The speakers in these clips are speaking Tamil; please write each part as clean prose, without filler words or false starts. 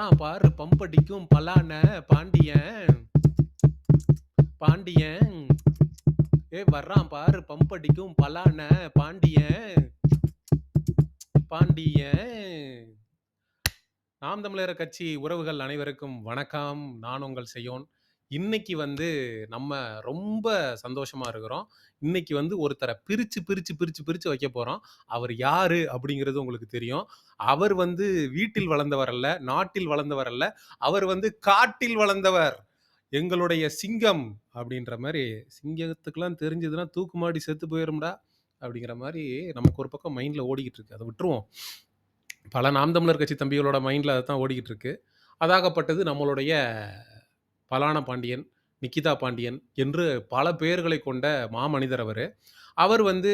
வர்றான் பாரு பம்படிக்கும் பலான பாண்டியன் பாண்டியன் வர்றான் பாரு பம்படிக்கும் பலான பாண்டியன் பாண்டியன். நாம் தமிழர் கட்சி உறவுகள் அனைவருக்கும் வணக்கம். நான் உங்கள் செய்யோன். இன்னைக்கு வந்து நம்ம ரொம்ப சந்தோஷமா இருக்கிறோம். இன்னைக்கு வந்து ஒருத்தரை பிரிச்சு பிரிச்சு பிரிச்சு பிரிச்சு வைக்க போறோம். அவர் யாரு அப்படிங்கிறது உங்களுக்கு தெரியும். அவர் வந்து வீட்டில் வளர்ந்தவர் அல்ல, நாட்டில் வளர்ந்தவர் அல்ல, அவர் வந்து காட்டில் வளர்ந்தவர். எங்களுடைய சிங்கம் அப்படின்ற மாதிரி. சிங்கத்துக்கெல்லாம் தெரிஞ்சதுன்னா தூக்குமாடி செத்து போயிரும்டா அப்படிங்கிற மாதிரி நமக்கு ஒரு பக்கம் மைண்ட்ல ஓடிக்கிட்டு இருக்கு. அதை விட்டுருவோம். பல நாம் தமிழர் கட்சி தம்பிகளோட மைண்டில் அதை தான் ஓடிக்கிட்டு இருக்கு. அதாகப்பட்டது நம்மளுடைய பலான பாண்டியன், நிக்கிதா பாண்டியன் என்று பல பெயர்களை கொண்ட மாமனிதர் அவர். அவர் வந்து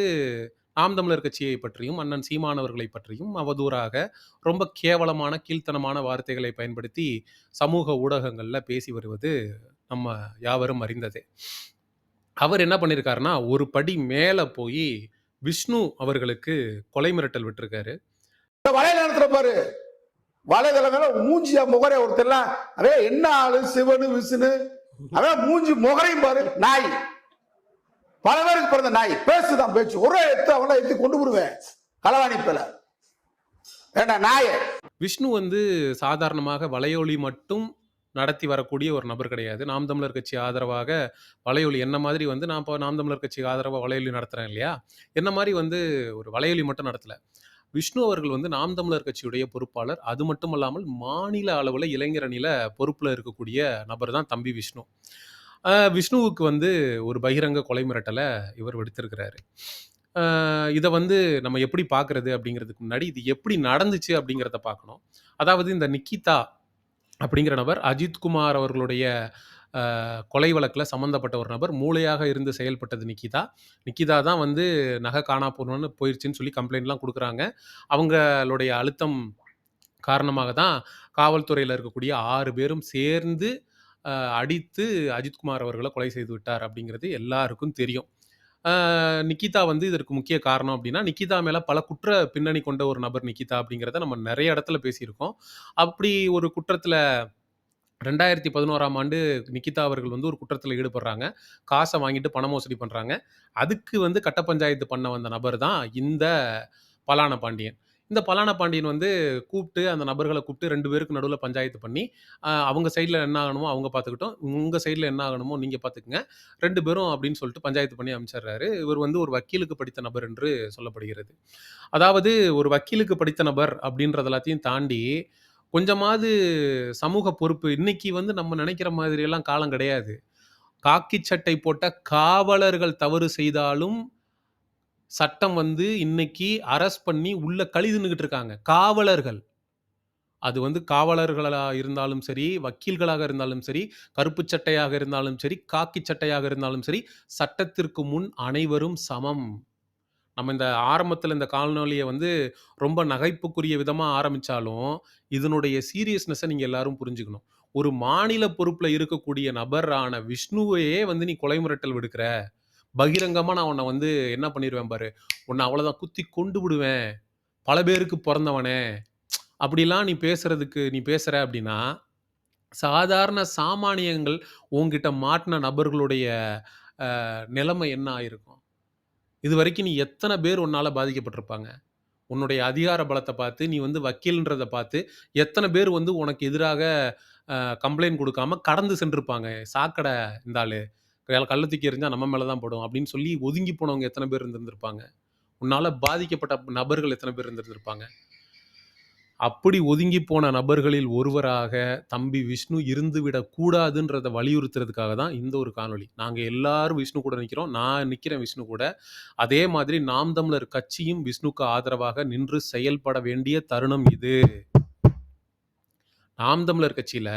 நாம் தமிழர் கட்சியை பற்றியும் அண்ணன் சீமானவர்களை பற்றியும் அவதூறாக ரொம்ப கேவலமான கீழ்த்தனமான வார்த்தைகளை பயன்படுத்தி சமூக ஊடகங்களில் பேசி வருவது நம்ம யாவரும் அறிந்ததே. அவர் என்ன பண்ணியிருக்காருன்னா ஒரு படி மேலே போய் விஷ்ணு அவர்களுக்கு கொலை மிரட்டல் விட்டுருக்காரு. வலைதளத்துல பாரு, வலைதளங்கள மூஞ்சியா முகரே ஒருத்தர்லாம் அதே என்ன ஆளு சிவனு விஷ்ணு அதான் மூஞ்சி முகரையும் பாரு. நாய் பல பேருக்கு பிறந்த நாய் பேசுதான் பேச்சு ஒரே எடுத்து அவனை எடுத்து கொண்டு விடுவேன் களவாணி பேல ஏண்டா நாய. விஷ்ணு வந்து சாதாரணமாக வலையொலி மட்டும் நடத்தி வரக்கூடிய ஒரு நபர் கிடையாது. நாம் தமிழர் கட்சி ஆதரவாக வலையொலி என்ன மாதிரி வந்து நான் இப்போ நாம் தமிழர் கட்சி ஆதரவாக வலையொலி நடத்துகிறேன் இல்லையா, என்ன மாதிரி வந்து ஒரு வலையொலி மட்டும் நடத்தலை. விஷ்ணு அவர்கள் வந்து நாம் தமிழர் கட்சியுடைய பொறுப்பாளர். அது மட்டும் இல்லாமல் மாநில அளவில் இளைஞரணியில் பொறுப்பில் இருக்கக்கூடிய நபர் தான் தம்பி விஷ்ணு. விஷ்ணுவுக்கு வந்து ஒரு பகிரங்க கொலை மிரட்டலை இவர் விடுத்திருக்கிறாரு. இதை வந்து நம்ம எப்படி பார்க்குறது அப்படிங்கிறதுக்கு முன்னாடி இது எப்படி நடந்துச்சு அப்படிங்கிறத பார்க்கணும். அதாவது இந்த நிக்கிதா அப்படிங்கிற நபர் அஜித்குமார் அவர்களுடைய கொலை வழக்கில் சம்மந்தப்பட்ட ஒரு நபர். மூளையாக இருந்து செயல்பட்டது நிக்கிதா. நிக்கிதா தான் வந்து நகை காணா போகணுன்னு போயிடுச்சுன்னு சொல்லி கம்ப்ளைண்ட்லாம் கொடுக்குறாங்க. அவங்களுடைய அழுத்தம் காரணமாக தான் காவல்துறையில் இருக்கக்கூடிய 6 பேரும் சேர்ந்து அடித்து அஜித்குமார் அவர்களை கொலை செய்து விட்டார் அப்படிங்கிறது எல்லாருக்கும் தெரியும். நிக்கிதா வந்து இதற்கு முக்கிய காரணம் அப்படின்னா, நிக்கிதா மேலே பல குற்ற பின்னணி கொண்ட ஒரு நபர் நிக்கிதா அப்படிங்கிறத நம்ம நிறைய இடத்துல பேசியிருக்கோம். அப்படி ஒரு குற்றத்தில் 2011ஆம் ஆண்டு நிக்கிதா அவர்கள் வந்து ஒரு குற்றத்தில் ஈடுபடுறாங்க. காசை வாங்கிட்டு பண மோசடி பண்ணுறாங்க. அதுக்கு வந்து கட்ட பஞ்சாயத்து பண்ண வந்த நபர் தான் இந்த பலான பாண்டியன். இந்த பலான பாண்டியன் வந்து கூப்பிட்டு அந்த நபர்களை கூப்பிட்டு 2 பேருக்கு நடுவில் பஞ்சாயத்து பண்ணி அவங்க சைடில் என்ன ஆகணுமோ அவங்க பார்த்துக்கிட்டோம், உங்கள் சைடில் என்ன ஆகணுமோ நீங்கள் பார்த்துக்குங்க 2 பேரும் அப்படின்னு சொல்லிட்டு பஞ்சாயத்து பண்ணி அனுப்பிச்சிடுறாரு. இவர் வந்து ஒரு வக்கீலுக்கு படித்த நபர் என்று சொல்லப்படுகிறது. அதாவது ஒரு வக்கீலுக்கு படித்த நபர் அப்படின்றது எல்லாத்தையும் தாண்டி கொஞ்சமாவது சமூக பொறுப்பு. இன்னைக்கு வந்து நம்ம நினைக்கிற மாதிரியெல்லாம் காலம் கிடையாது. காக்கி சட்டை போட்ட காவலர்கள் தவறு செய்தாலும் சட்டம் வந்து இன்னைக்கு அரெஸ்ட் பண்ணி உள்ள கழிதுன்னுகிட்டு இருக்காங்க. காவலர்கள். அது வந்து காவலர்களா இருந்தாலும் சரி, வக்கீல்களாக இருந்தாலும் சரி, கருப்பு சட்டையாக இருந்தாலும் சரி, காக்கி சட்டையாக இருந்தாலும் சரி, சட்டத்திற்கு முன் அனைவரும் சமம். நம்ம இந்த ஆரம்பத்தில் இந்த காணொளியை வந்து ரொம்ப நகைப்புக்குரிய விதமாக ஆரம்பித்தாலும் இதனுடைய சீரியஸ்னஸை நீங்கள் எல்லாரும் புரிஞ்சுக்கணும். ஒரு மாநில பொறுப்பில் இருக்கக்கூடிய நபரான விஷ்ணுவையே வந்து நீ கொலை மிரட்டல் விடுக்கிற, பகிரங்கமாக நான் உன்னை வந்து என்ன பண்ணிடுவேன் பாரு, உன்னை அவ்வளோதான் குத்தி கொண்டு விடுவேன், பல பேருக்கு பிறந்தவனே அப்படிலாம் நீ பேசுகிற அப்படின்னா சாதாரண சாமானியங்கள் உங்ககிட்ட மாட்டின நபர்களுடைய நிலைமை என்ன ஆயிருக்கும்? இது வரைக்கும் நீ எத்தனை பேர் உன்னால பாதிக்கப்பட்டிருப்பாங்க? உன்னுடைய அதிகார பலத்தை பார்த்து நீ வந்து வக்கீல்ன்றதை பார்த்து எத்தனை பேர் வந்து உனக்கு எதிராக கம்ப்ளைண்ட் கொடுக்காம கடந்து சென்றிருப்பாங்க. சாக்கடை இந்த ஆளு கள்ள தூக்கி எறிஞ்சா நம்ம மேலே தான் படும் அப்படின்னு சொல்லி ஒதுங்கி போனவங்க எத்தனை பேர் இருந்திருந்திருப்பாங்க? உன்னால பாதிக்கப்பட்ட நபர்கள் எத்தனை பேர் இருந்திருந்திருப்பாங்க? அப்படி ஒதுங்கி போன நபர்களில் ஒருவராக தம்பி விஷ்ணு இருந்துவிடக் கூடாதுன்றதை வலியுறுத்துறதுக்காக தான் இந்த ஒரு காணொளி. நாங்கள் எல்லாரும் விஷ்ணு கூட நிற்கிறோம். நான் நிற்கிறேன் விஷ்ணு கூட. அதே மாதிரி நாம் தமிழர் கட்சியும் விஷ்ணுக்கு ஆதரவாக நின்று செயல்பட வேண்டிய தருணம் இது. நாம் தமிழர் கட்சியில்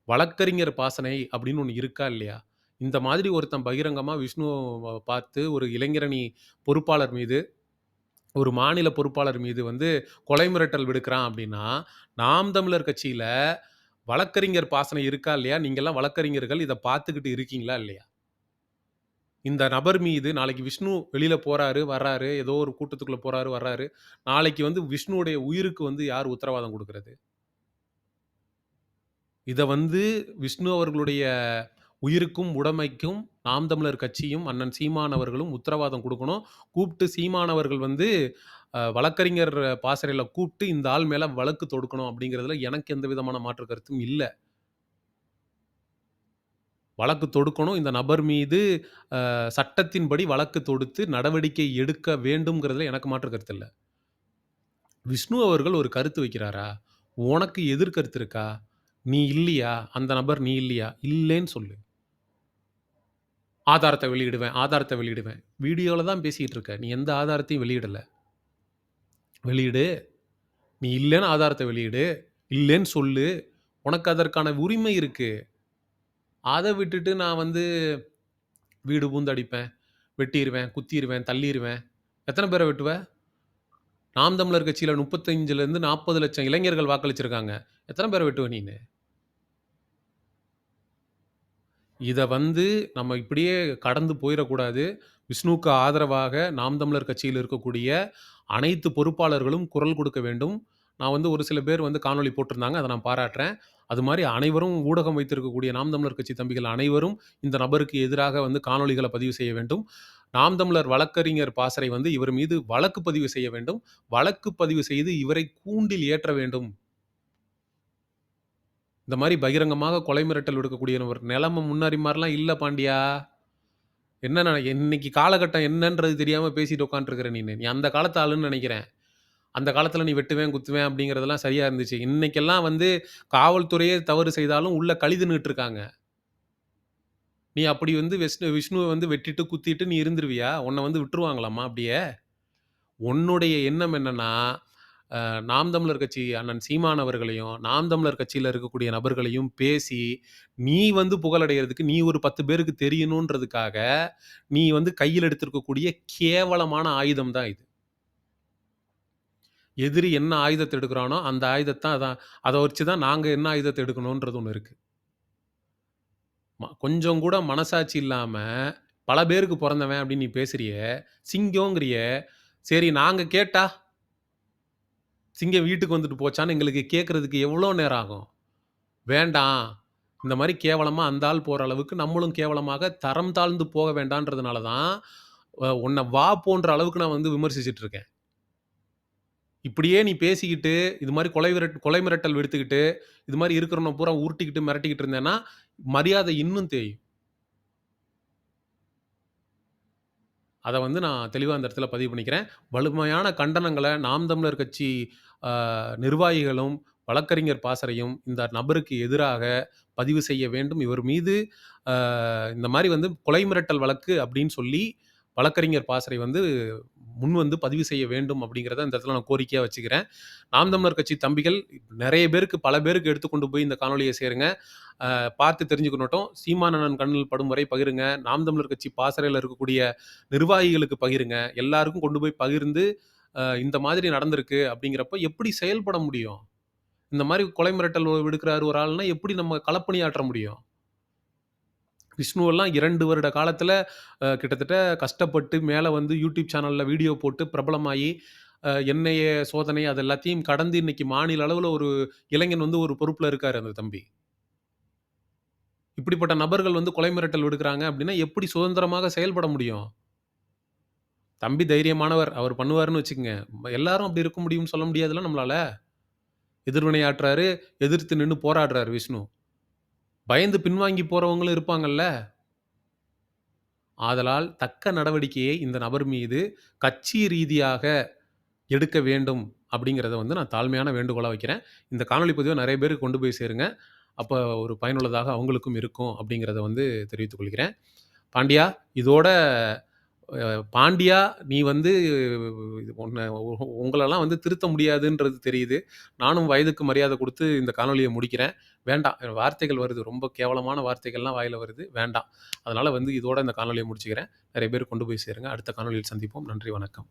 வழக்கறிஞர் பாசனை அப்படின்னு ஒன்று இருக்கா இல்லையா? இந்த மாதிரி ஒருத்தன் பகிரங்கமாக விஷ்ணுவை பார்த்து ஒரு இளைஞரணி பொறுப்பாளர் மீது, ஒரு மாநில பொறுப்பாளர் மீது வந்து கொலை மிரட்டல் விடுக்கிறான் அப்படின்னா, நாம் தமிழர் கட்சியில் வழக்கறிஞர் பாசனை இருக்கா இல்லையா? நீங்கள்லாம் வழக்கறிஞர்கள் இதை பார்த்துக்கிட்டு இருக்கீங்களா இல்லையா? இந்த நபர் மீது நாளைக்கு விஷ்ணு வெளியில போறாரு, வர்றாரு, ஏதோ ஒரு கூட்டத்துக்குள்ள போறாரு, வர்றாரு. நாளைக்கு வந்து விஷ்ணுவுடைய உயிருக்கு வந்து யார் உத்தரவாதம் குடுக்குறது? இத வந்து விஷ்ணு அவர்களுடைய உயிருக்கும், உடைமைக்கும் நாம் தமிழர் கட்சியும், அண்ணன் சீமான் அவர்களும் உத்தரவாதம் குடுக்கணும். கூப்ட்டு சீமான் அவர்கள் வந்து வழக்கறிஞர் பாசறையில கூப்ட்டு, இந்த ஆள் மேல வழக்கு தொடுக்கணும் அப்படிங்கிறதுல எனக்கு எந்த விதமான மாற்று கருத்தும் இல்ல. வழக்கு தொடுக்கணும். இந்த நபர் மீது சட்டத்தின்படி வழக்கு தொடுத்து நடவடிக்கை எடுக்க வேண்டும்ங்கிறதுல எனக்கு மாற்று கருத்து இல்ல. விஷ்ணு அவர்கள் ஒரு கருத்து வைக்கிறாரா? உனக்கு எதிர்கருத்து இருக்கா? நீ இல்லையா? அந்த நபர் நீ இல்லையா? இல்லேன்னு சொல்லு. ஆதாரத்த வெளியிடுவேன், ஆதாரத்த வெளியிடுவேன். வீடியோல தான் பேசிட்டு இருக்க. நீ எந்த ஆதாரத்தையும் வெளியிடல. வெளியிடு. நீ இல்லன்னு ஆதாரத்த வெளியிடு. இல்லேன்னு சொல்லு. உனக்கு அதற்கான உரிமை இருக்கு. அத விட்டுட்டு நான் வந்து வீடு பூந்து அடிப்பேன், வெட்டிருவேன், குத்திருவேன், தள்ளிருவேன். எத்தன பேர வெட்டுவ? நாம் தமிழர் கட்சியில 35லருந்து 40 லட்சம் இளைஞர்கள் வாக்களிச்சிருக்காங்க. எத்தன பேர வெட்டுவ நீனு? இத வந்து நம்ம இப்படியே கடந்து போயிறக்கூடாது. விஷ்ணுவுக்கு ஆதரவாக நாம் தமிழர் கட்சியில் இருக்கக்கூடிய அனைத்து பொறுப்பாளர்களும் குரல் கொடுக்க வேண்டும். நான் வந்து ஒரு சில பேர் வந்து காணொளி போட்டிருந்தாங்க. அத நான் பாராட்டுறேன். அது மாரி அனைவரும் ஊடகம் வைத்திருக்கக்கூடிய நாம் தமிழர் கட்சி தம்பிகள் அனைவரும் இந்த நபருக்கு எதிராக வந்து காணொளிகள பதிவு செய்ய வேண்டும். நாம் தமிழர் வழக்கறிஞர் பாசறை வந்து இவர் மீது வழக்கு பதிவு செய்ய வேண்டும். வழக்கு பதிவு செய்து இவரை கூண்டில் ஏற்ற வேண்டும். இந்த மாரி பகிரங்கமாக கொலை மிரட்டல் விடுக்கக்கூடிய ஒரு நிலைமை முன்னாடி மாரிலாம் இல்ல பாண்டியா. என்ன இன்னைக்கு காலகட்டம் என்னன்றது தெரியாம பேசிட்டு உட்காந்துருக்கிற நீனு. நீ அந்த காலத்து ஆளுன்னு நெனைக்கிறேன். அந்த காலத்தில நீ வெட்டுவேன், குத்துவேன் அப்படிங்கிறதெல்லாம் சரியா இருந்துச்சு. இன்னைக்கெல்லாம் வந்து காவல்துறையே தவறு செய்தாலும் உள்ள கழி தின்னுட்டு இருக்காங்க. நீ அப்படி வந்து விஷ்ணுவ வந்து வெட்டிட்டு, குத்திட்டு நீ இருந்துருவியா? உன்ன வந்து விட்டுருவாங்களாம்மா அப்படியே? உன்னுடைய எண்ணம் என்னன்னா, நாம் தமிழர் கட்சி அண்ணன் சீமான் அவர்களையும், நாம் தமிழர் கட்சியில இருக்கக்கூடிய நபர்களையும் பேசி, நீ வந்து புகழடையறதுக்கு நீ ஒரு 10 பேருக்கு தெரியணுன்றதுக்காக, நீ வந்து கையில எடுத்திருக்கக்கூடிய கேவலமான ஆயுதம் தான் இது. எதிரி என்ன ஆயுதத்த எடுக்குறானோ, அந்த ஆயுதத்த அதான் அத வச்சு தான் நாங்க என்ன ஆயுதத்த எடுக்கணுன்றது ஒண்ணு இருக்கு. கொஞ்சம் கூட மனசாட்சி இல்லாம, பல பேருக்கு பொறந்தவன் அப்படின்னு நீ பேசுறியே, சிங்கம்ங்கிறியே, சரி நாங்க கேட்டா, சிங்கம் வீட்டுக்கு வந்துட்டு போச்சான்னு எங்களுக்கு கேட்கறதுக்கு எவ்வளோ நேரம் ஆகும்? வேண்டாம். இந்த மாரி கேவலமா அந்த ஆள் போற அளவுக்கு நம்மளும் கேவலமாக தரம் தாழ்ந்து போக வேண்டான்றதுனால தான், உன்ன வா போன்ற அளவுக்கு நான் வந்து விமர்சிச்சுட்டு இருக்கேன். இப்படியே நீ பேசிக்கிட்டு, இது மாரி கொலை மிரட்டல் விடுத்துக்கிட்டு, இது மாரி இருக்கிறவன பூரா உருட்டிக்கிட்டு, மிரட்டிக்கிட்டு இருந்தேன்னா, மரியாதை இன்னும் தேயும். அத வந்து நான் தெளிவா இந்த இடத்துல பதிவு பண்ணிக்கிறேன். வலிமையான கண்டனங்கள நாம் தமிழர் கட்சி அ நிர்வாகிகளும், வழக்கறிஞர் பாசறையும் இந்த நபருக்கு எதிராக பதிவு செய்ய வேண்டும். இவர் மீது இந்த மாரி வந்து கொலை மிரட்டல் வழக்கு அப்படின்னு சொல்லி வழக்கறிஞர் பாசறை வந்து முன் வந்து பதிவு செய்ய வேண்டும் அப்படிங்கிறத இந்த இடத்துல நான் கோரிக்கையா வச்சுக்கிறேன். நாம் தமிழர் கட்சி தம்பிகள் நெறைய பேருக்கு, பல பேருக்கு எடுத்துக்கொண்டு போய் இந்த காணொளிய சேருங்க. பார்த்து தெரிஞ்சுக்கணுட்டும். சீமான் அண்ணன் கண்ணில் படும் வரை பகிருங்க. நாம் தமிழர் கட்சி பாசறையில இருக்கக்கூடிய நிர்வாகிகளுக்கு பகிருங்க. எல்லாருக்கும் கொண்டு போய் பகிர்ந்து, இந்த மாதிரி நடந்திருக்கு அப்படிங்கிறப்ப எப்படி செயல்பட முடியும்? இந்த மாரி கொலை மிரட்டல் விடுக்கிறாரு ஒரு ஆள்னா, எப்படி நம்ம களப்பணியாற்ற முடியும்? விஷ்ணுவெல்லாம் 2 வருட காலத்துல கிட்டத்தட்ட கஷ்டப்பட்டு மேல வந்து யூடியூப் சேனல்ல வீடியோ போட்டு பிரபலமாயி, என்ஐஏ சோதனை அது எல்லாத்தையும் கடந்து இன்னைக்கு மாநில அளவுல ஒரு இளைஞன் வந்து ஒரு பொறுப்புல இருக்காரு அந்த தம்பி. இப்படிப்பட்ட நபர்கள் வந்து கொலை மிரட்டல் விடுக்குறாங்க அப்படின்னா, எப்படி சுதந்திரமாக செயல்பட முடியும்? தம்பி தைரியமானவர். அவர் பண்ணுவாருன்னு வச்சுக்கங்க. எல்லாரும் அப்படி இருக்க முடியும்னு சொல்ல முடியாதுல்ல நம்மளால. எதிர்வினையாற்றுறாரு, எதிர்த்து நின்னு போராடுறாரு விஷ்ணு. பயந்து பின்வாங்கி போறவங்களும் இருப்பாங்கல்ல. ஆதலால் தக்க நடவடிக்கையை இந்த நபர் மீது கட்சி ரீதியாக எடுக்க வேண்டும் அப்படிங்கிறத வந்து நான் தாழ்மையான வேண்டுகோளா வைக்கிறேன். இந்த காணொளி பதிவ நெறைய பேருக்கு கொண்டு போய் சேருங்க. அப்ப ஒரு பயனுள்ளதாக அவங்களுக்கும் இருக்கும் அப்படிங்கிறத வந்து தெரிவித்துக் கொள்கிறேன். பாண்டியா, இதோட பாண்டியா நீ வந்து உன்ன உங்களலாம் வந்து திருத்த முடியாதுன்றது தெரியுது. நானும் வயதுக்கு மரியாதை குடுத்து இந்த காணொளிய முடிக்கிறேன். வேண்டாம். வார்த்தைகள் வருது. ரொம்ப கேவலமான வார்த்தைகள்லாம் வாயில வருது. வேண்டாம். அதனால வந்து இதோட இந்த காணொளிய முடிச்சுக்கிறேன். நெறைய பேர் கொண்டு போய் சேருங்க. அடுத்த காணொளியில் சந்திப்போம். நன்றி, வணக்கம்.